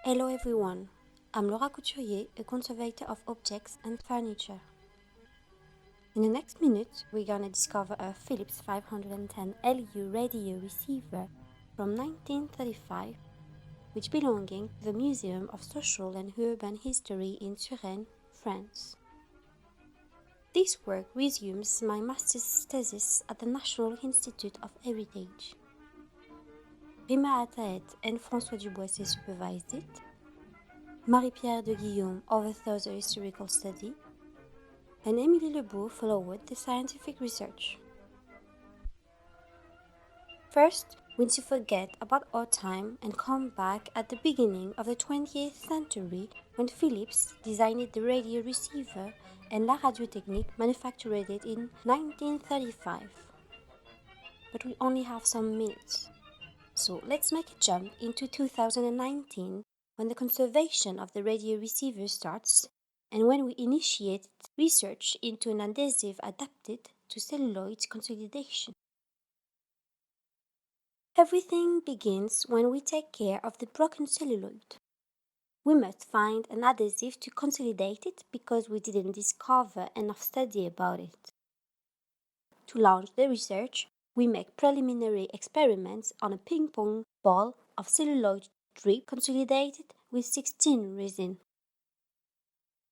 Hello everyone, I'm Laura Couturier, a conservator of objects and furniture. In the next minute, we're gonna discover a Philips 510 LU radio receiver from 1935, which belonging to the Museum of Social and Urban History in Suresnes, France. This work resumes my master's thesis at the National Institute of Heritage. Rima Ataet and François Dubois supervised it. Marie-Pierre de Guillaume oversaw the historical study, and Émilie Lebeau followed the scientific research. First, we need to forget about our time and come back at the beginning of the 20th century when Philips designed the radio receiver and La Radiotechnique manufactured it in 1935. But we only have some minutes. So let's make a jump into 2019 when the conservation of the radio receiver starts and when we initiate research into an adhesive adapted to celluloid consolidation. Everything begins when we take care of the broken celluloid. We must find an adhesive to consolidate it because we didn't discover enough study about it. To launch the research, we make preliminary experiments on a ping-pong ball of celluloid drip consolidated with 16 resin.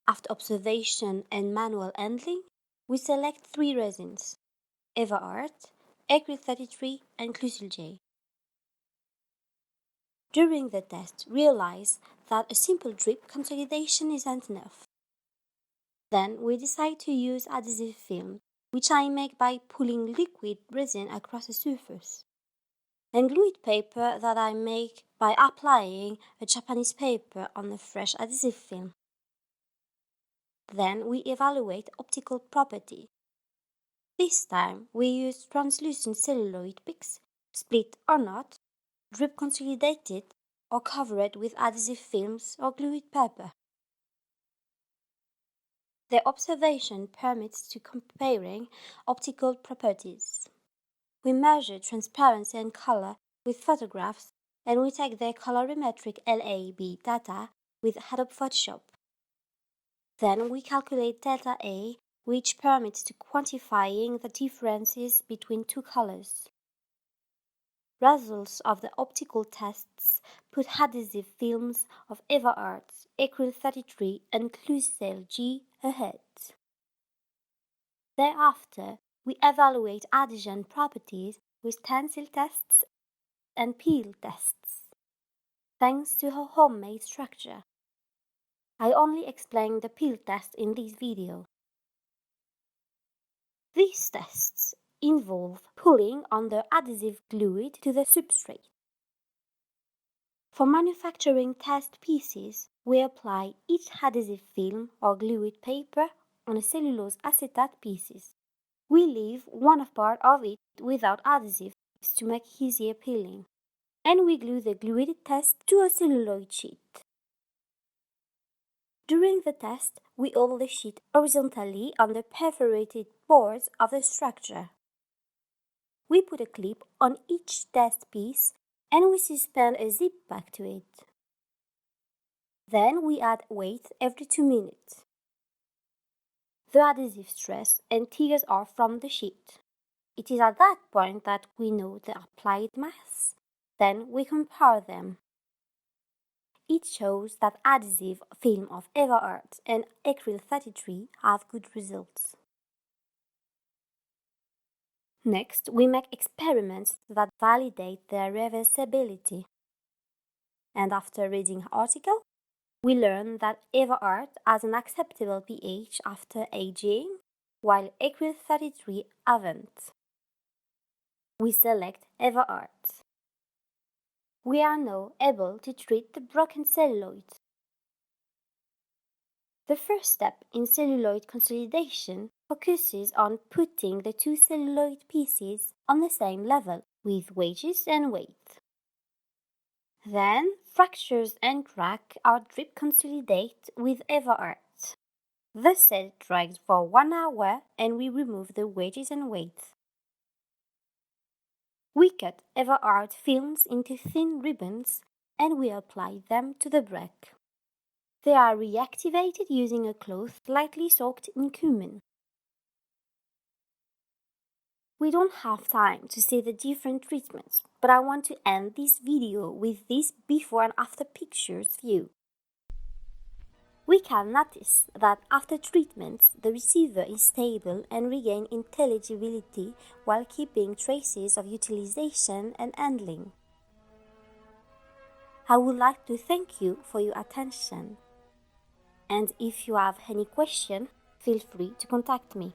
After observation and manual handling, we select 3 resins: Everart, Acryl 33 and Couturier. During the test, realize that a simple drip consolidation isn't enough. Then we decide to use adhesive film, which I make by pulling liquid resin across a surface, and glued paper that I make by applying a Japanese paper on a fresh adhesive film. Then we evaluate optical property. This time we use translucent celluloid peaks, split or not, drip consolidated or covered with adhesive films or glued paper. The observation permits to comparing optical properties. We measure transparency and color with photographs, and we take their colorimetric LAB data with Adobe Photoshop. Then we calculate delta A, which permits to quantifying the differences between 2 colors. Results of the optical tests put adhesive films of Everart, Acryl 33 and Clucel G ahead. Thereafter, we evaluate adhesion properties with stencil tests and peel tests. Thanks to her homemade structure. I only explain the peel test in this video. These tests involve pulling on the adhesive glued to the substrate. For manufacturing test pieces, we apply each adhesive film or glued paper on a cellulose acetate pieces. We leave one part of it without adhesive to make easier peeling, and we glue the glued test to a celluloid sheet. During the test, we hold the sheet horizontally on the perforated boards of the structure. We put a clip on each test piece and we suspend a zip back to it. Then we add weight every 2 minutes. The adhesive stress and tears are from the sheet. It is at that point that we know the applied mass. Then we compare them. It shows that adhesive film of Everart and Acryl 33 have good results. Next, we make experiments that validate their reversibility. And after reading the article, we learn that Everart has an acceptable pH after aging, while Acryl 33 haven't. We select Everart. We are now able to treat the broken celluloid. The first step in celluloid consolidation focuses on putting the 2 celluloid pieces on the same level with wedges and weight. Then, fractures and cracks are drip consolidated with Everart. The set dries for 1 hour and we remove the wedges and weight. We cut Everart films into thin ribbons and we apply them to the brick. They are reactivated using a cloth lightly soaked in cumin. We don't have time to see the different treatments, but I want to end this video with this before and after pictures view. We can notice that after treatments, the receiver is stable and regains intelligibility while keeping traces of utilization and handling. I would like to thank you for your attention. And if you have any question, feel free to contact me.